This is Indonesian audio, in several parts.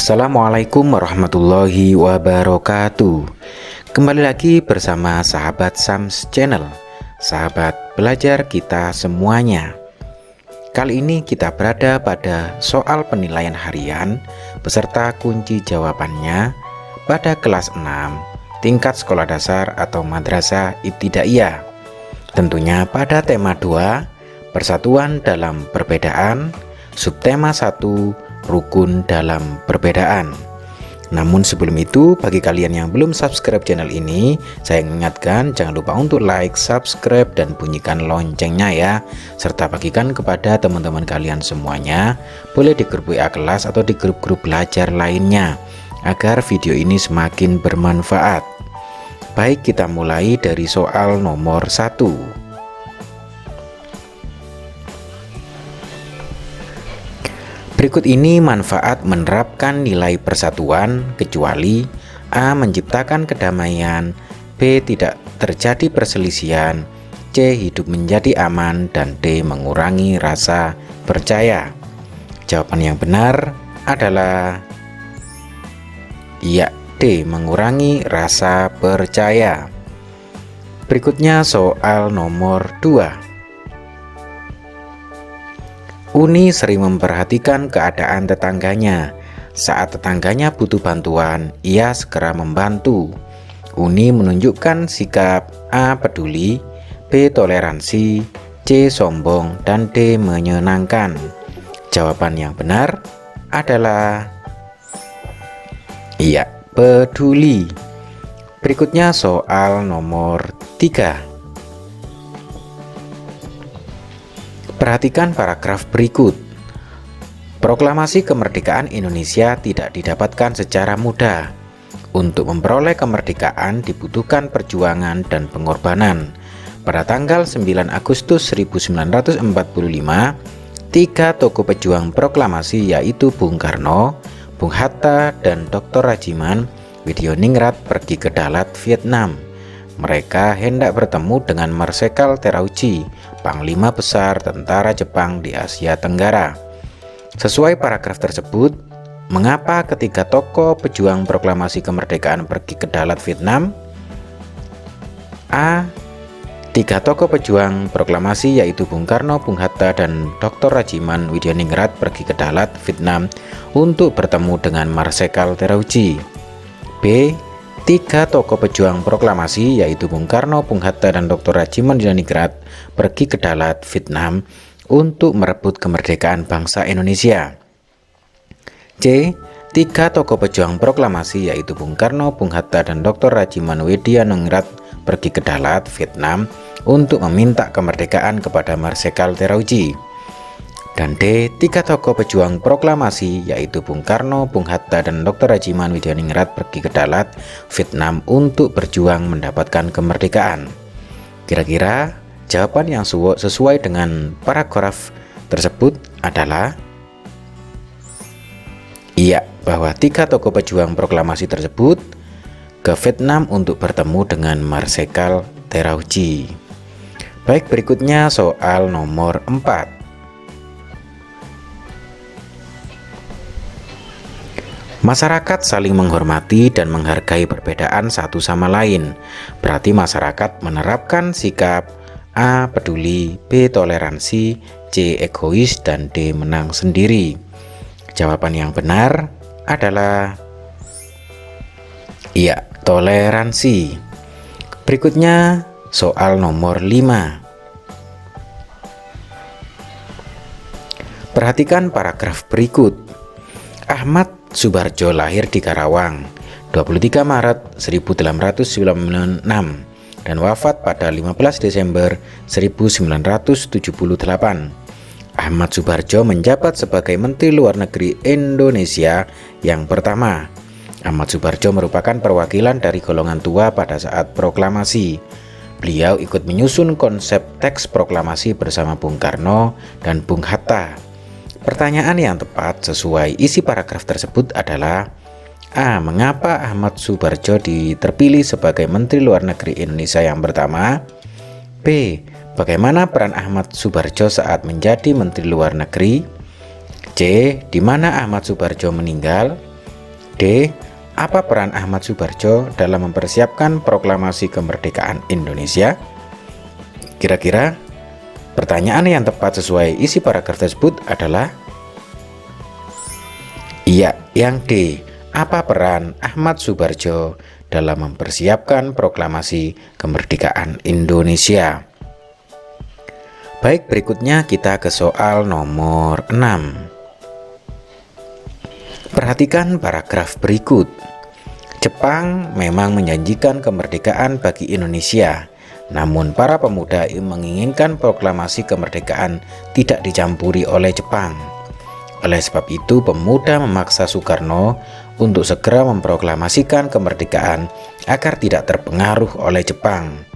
Assalamualaikum warahmatullahi wabarakatuh. Kembali lagi bersama sahabat Sams Channel, sahabat belajar kita semuanya. Kali ini kita berada pada soal penilaian harian beserta kunci jawabannya pada kelas 6 tingkat sekolah dasar atau madrasah ibtidaiyah. Tentunya pada tema 2 persatuan dalam perbedaan, subtema 1 rukun dalam perbedaan. Namun sebelum itu, bagi kalian yang belum subscribe channel ini, saya ingatkan jangan lupa untuk like, subscribe, dan bunyikan loncengnya ya. Serta bagikan kepada teman-teman kalian semuanya, boleh di grup WA kelas atau di grup-grup belajar lainnya, agar video ini semakin bermanfaat. Baik, kita mulai dari soal nomor 1. Berikut ini manfaat menerapkan nilai persatuan kecuali A. menciptakan kedamaian, B. tidak terjadi perselisihan, C. hidup menjadi aman, dan D. mengurangi rasa percaya. Jawaban yang benar adalah iya, D. mengurangi rasa percaya. Berikutnya soal nomor 2. Uni sering memperhatikan keadaan tetangganya. Saat tetangganya butuh bantuan, ia segera membantu. Uni menunjukkan sikap A. peduli, B. toleransi, C. sombong, dan D. menyenangkan. Jawaban yang benar adalah iya, peduli. Berikutnya soal nomor 3. Perhatikan paragraf berikut. Proklamasi kemerdekaan Indonesia tidak didapatkan secara mudah. Untuk memperoleh kemerdekaan dibutuhkan perjuangan dan pengorbanan. Pada tanggal 9 Agustus 1945, 3 tokoh pejuang proklamasi yaitu Bung Karno, Bung Hatta, dan Dr. Rajiman Widioningrat pergi ke Dalat, Vietnam. Mereka hendak bertemu dengan Marsekal Terauchi, Panglima Besar Tentara Jepang di Asia Tenggara. Sesuai paragraf tersebut, mengapa ketiga tokoh pejuang proklamasi kemerdekaan pergi ke Dalat, Vietnam? A. 3 tokoh pejuang proklamasi yaitu Bung Karno, Bung Hatta, dan Dr. Rajiman Widioningrat pergi ke Dalat, Vietnam untuk bertemu dengan Marsekal Terauchi. B. 3 tokoh pejuang proklamasi yaitu Bung Karno, Bung Hatta, dan Dr. Rajiman Widioningrat pergi ke Dalat, Vietnam untuk merebut kemerdekaan bangsa Indonesia. C. 3 tokoh pejuang proklamasi yaitu Bung Karno, Bung Hatta, dan Dr. Rajiman Widioningrat pergi ke Dalat, Vietnam untuk meminta kemerdekaan kepada Marsekal Terauchi. Dan D. 3 tokoh pejuang proklamasi yaitu Bung Karno, Bung Hatta, dan Dr. Rajiman Widioningrat pergi ke Dalat, Vietnam untuk berjuang mendapatkan kemerdekaan. Kira-kira jawaban yang sesuai dengan paragraf tersebut adalah iya, bahwa 3 tokoh pejuang proklamasi tersebut ke Vietnam untuk bertemu dengan Marsekal Terauchi. Baik, berikutnya soal nomor 4. Masyarakat saling menghormati dan menghargai perbedaan satu sama lain. Berarti masyarakat menerapkan sikap A. peduli, B. toleransi, C. egois, dan D. menang sendiri. Jawaban yang benar adalah iya, toleransi. Berikutnya soal nomor 5. Perhatikan paragraf berikut. Ahmad Subarjo lahir di Karawang 23 Maret 1896 dan wafat pada 15 Desember 1978. Ahmad Subarjo menjabat sebagai Menteri Luar Negeri Indonesia yang pertama. Ahmad Subarjo merupakan perwakilan dari golongan tua pada saat proklamasi. Beliau ikut menyusun konsep teks proklamasi bersama Bung Karno dan Bung Hatta. Pertanyaan yang tepat sesuai isi paragraf tersebut adalah A. Mengapa Ahmad Subarjo terpilih sebagai Menteri Luar Negeri Indonesia yang pertama? B. Bagaimana peran Ahmad Subarjo saat menjadi Menteri Luar Negeri? C. Di mana Ahmad Subarjo meninggal? D. Apa peran Ahmad Soebardjo dalam mempersiapkan proklamasi kemerdekaan Indonesia? Kira-kira pertanyaan yang tepat sesuai isi paragraf tersebut adalah iya, yang D. Apa peran Ahmad Soebardjo dalam mempersiapkan proklamasi kemerdekaan Indonesia? Baik, berikutnya kita ke soal nomor 6. Perhatikan paragraf berikut. Jepang memang menjanjikan kemerdekaan bagi Indonesia, namun para pemuda menginginkan proklamasi kemerdekaan tidak dicampuri oleh Jepang. Oleh sebab itu, pemuda memaksa Soekarno untuk segera memproklamasikan kemerdekaan agar tidak terpengaruh oleh Jepang.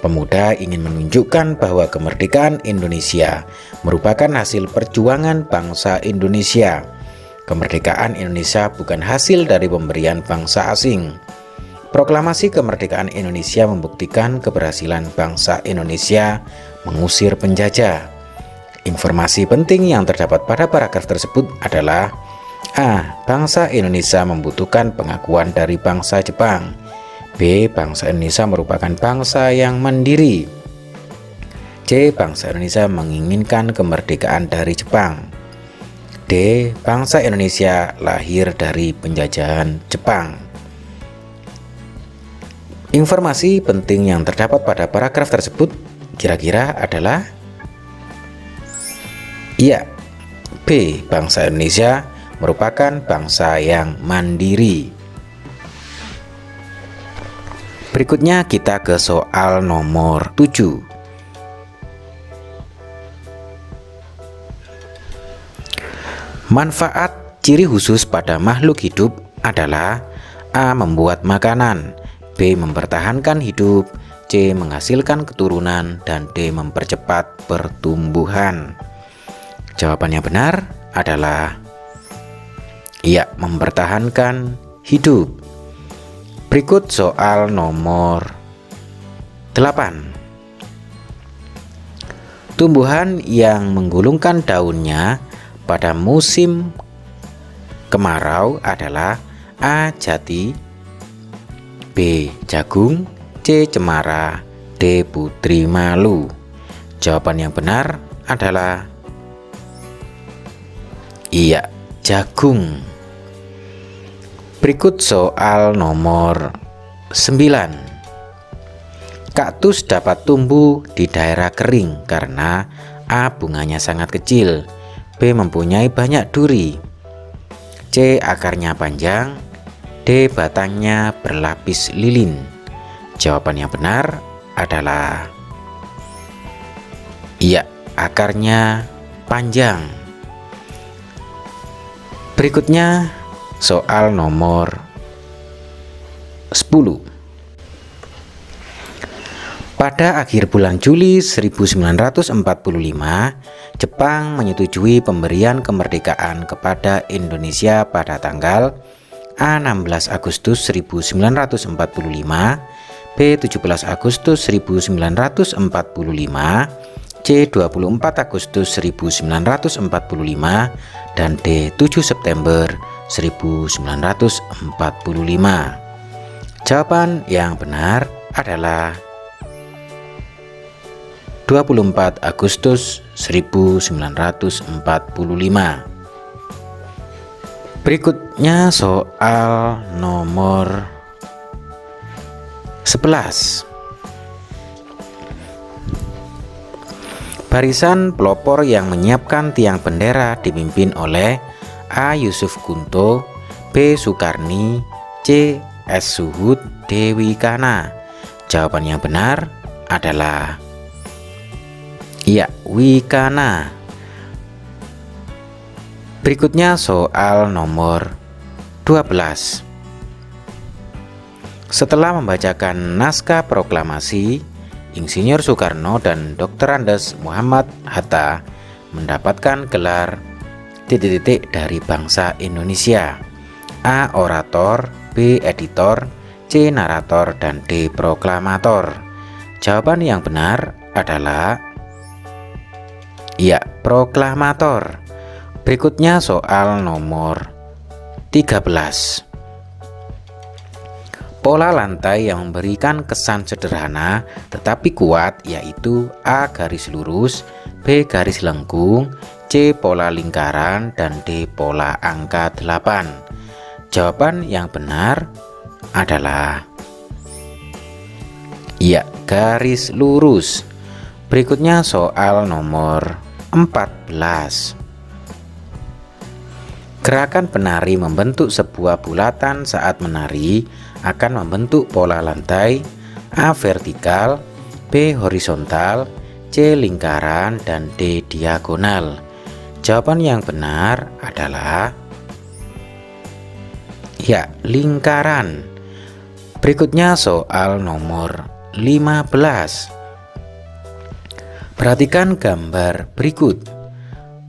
Pemuda ingin menunjukkan bahwa kemerdekaan Indonesia merupakan hasil perjuangan bangsa Indonesia. Kemerdekaan Indonesia bukan hasil dari pemberian bangsa asing. Proklamasi kemerdekaan Indonesia membuktikan keberhasilan bangsa Indonesia mengusir penjajah. Informasi penting yang terdapat pada paragraf tersebut adalah A. Bangsa Indonesia membutuhkan pengakuan dari bangsa Jepang. B. Bangsa Indonesia merupakan bangsa yang mandiri. C. Bangsa Indonesia menginginkan kemerdekaan dari Jepang. D. Bangsa Indonesia lahir dari penjajahan Jepang. Informasi penting yang terdapat pada paragraf tersebut kira-kira adalah iya, B. Bangsa Indonesia merupakan bangsa yang mandiri. Berikutnya kita ke soal nomor 7. Manfaat ciri khusus pada makhluk hidup adalah A. Membuat makanan, B. Mempertahankan hidup, C. Menghasilkan keturunan, dan D. Mempercepat pertumbuhan. Jawaban yang benar adalah iya, mempertahankan hidup. Berikut soal nomor 8. Tumbuhan yang menggulungkan daunnya pada musim kemarau adalah A. Jati, B. Jagung, C. Cemara, D. Putri Malu. Jawaban yang benar adalah iya, jagung. Berikut soal nomor 9. Kaktus dapat tumbuh di daerah kering karena A. Bunganya sangat kecil, B. Mempunyai banyak duri, C. Akarnya panjang, D. Batangnya berlapis lilin. Jawaban yang benar adalah iya, akarnya panjang. Berikutnya soal nomor 10. Pada akhir bulan Juli 1945, Jepang menyetujui pemberian kemerdekaan kepada Indonesia pada tanggal A. 16 Agustus 1945, B. 17 Agustus 1945, C. 24 Agustus 1945, dan D. 7 September 1945. Jawaban yang benar adalah 24 Agustus 1945. Berikutnya soal nomor 11. Barisan pelopor yang menyiapkan tiang bendera dipimpin oleh A. Yusuf Kunto, B. Sukarni, C. S. Suhud, D. Wikana. Jawaban yang benar adalah iya, Wikana. Berikutnya soal nomor 12. Setelah membacakan naskah proklamasi, Insinyur Soekarno dan Dr. Andes Muhammad Hatta mendapatkan gelar dari bangsa Indonesia. A. Orator, B. Editor, C. Narator, dan D. Proklamator. Jawaban yang benar adalah iya, proklamator. Berikutnya soal nomor 13. Pola lantai yang memberikan kesan sederhana tetapi kuat yaitu A garis lurus, B garis lengkung, C pola lingkaran, dan D pola angka 8. Jawaban yang benar adalah ya, garis lurus. Berikutnya soal nomor 14. Gerakan penari membentuk sebuah bulatan saat menari akan membentuk pola lantai A vertikal, B horizontal, C lingkaran, dan D diagonal. Jawaban yang benar adalah ya, lingkaran. Berikutnya soal nomor 15. Perhatikan gambar berikut.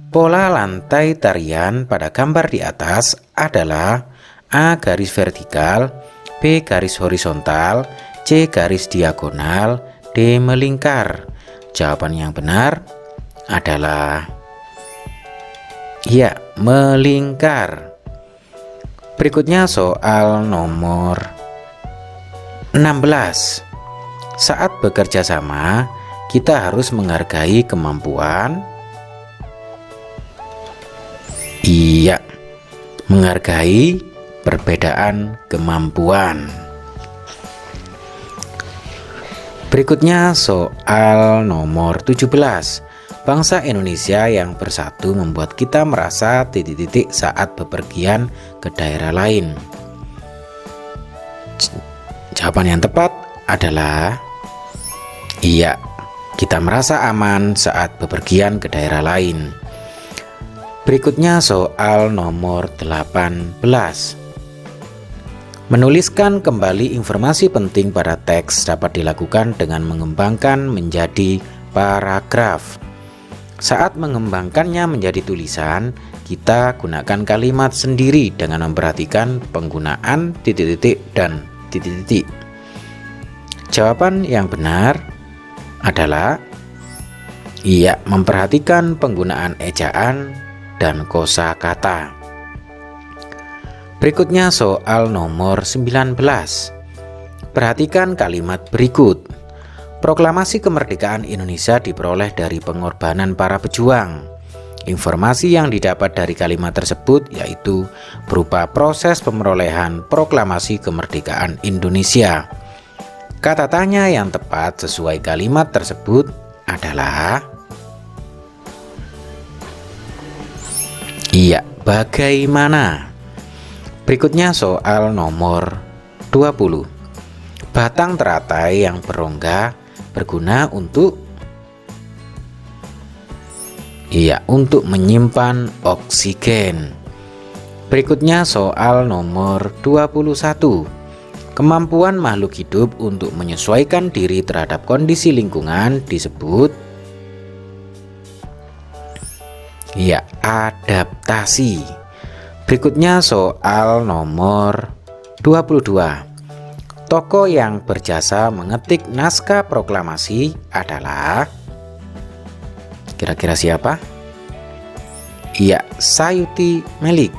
Pola lantai tarian pada gambar di atas adalah A garis vertikal, B garis horizontal, C garis diagonal, D melingkar. Jawaban yang benar adalah ya, melingkar. Berikutnya soal nomor 16. Saat bekerja sama, kita harus menghargai kemampuan. Iya, menghargai perbedaan kemampuan. Berikutnya soal nomor 17. Bangsa Indonesia yang bersatu membuat kita merasa titik-titik saat bepergian ke daerah lain. Jawaban yang tepat adalah iya, kita merasa aman saat bepergian ke daerah lain. Berikutnya soal nomor 18. Menuliskan kembali informasi penting pada teks dapat dilakukan dengan mengembangkan menjadi paragraf. Saat mengembangkannya menjadi tulisan, kita gunakan kalimat sendiri dengan memperhatikan penggunaan titik-titik dan titik-titik. Jawaban yang benar adalah iya, memperhatikan penggunaan ejaan dan kosakata. Berikutnya soal nomor 19. Perhatikan kalimat berikut. Proklamasi kemerdekaan Indonesia diperoleh dari pengorbanan para pejuang. Informasi yang didapat dari kalimat tersebut yaitu berupa proses pemerolehan proklamasi kemerdekaan Indonesia. Kata tanya yang tepat sesuai kalimat tersebut adalah iya, bagaimana? Berikutnya soal nomor 20. Batang teratai yang berongga berguna untuk iya, untuk menyimpan oksigen. Berikutnya soal nomor 21. Kemampuan makhluk hidup untuk menyesuaikan diri terhadap kondisi lingkungan disebut ya, adaptasi. Berikutnya soal nomor 22. Tokoh yang berjasa mengetik naskah proklamasi adalah kira-kira siapa? Iya, Sayuti Melik.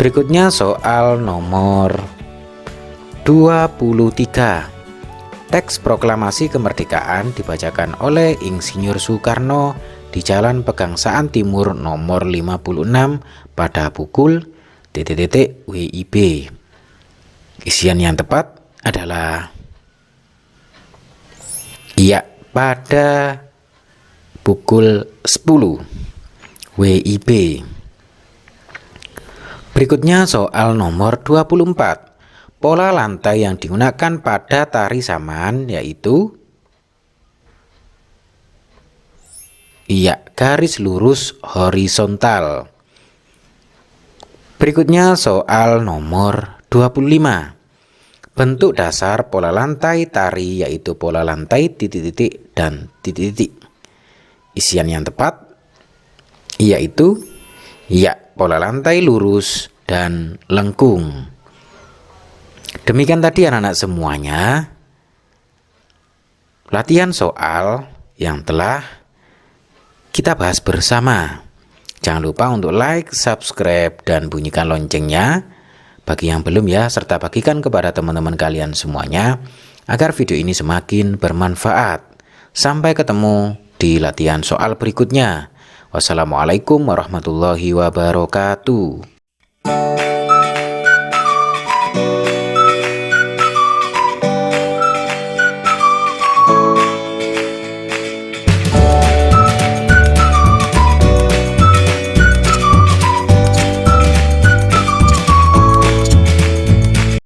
Berikutnya soal nomor 23. Teks proklamasi kemerdekaan dibacakan oleh Insinyur Soekarno di Jalan Pegangsaan Timur nomor 56 pada pukul WIB. Isian yang tepat adalah iya, pada pukul 10 WIB. Berikutnya soal nomor 24. Pola lantai yang digunakan pada tari saman yaitu iya, garis lurus horizontal. Berikutnya soal nomor 25. Bentuk dasar pola lantai tari yaitu pola lantai titik-titik dan titik-titik. Isian yang tepat yaitu iya, pola lantai lurus dan lengkung. Demikian tadi anak-anak semuanya latihan soal yang telah kita bahas bersama. Jangan lupa untuk like, subscribe, dan bunyikan loncengnya. bagi yang belum ya, serta bagikan kepada teman-teman kalian semuanya agar video ini semakin bermanfaat. Sampai ketemu di latihan soal berikutnya. Wassalamualaikum warahmatullahi wabarakatuh.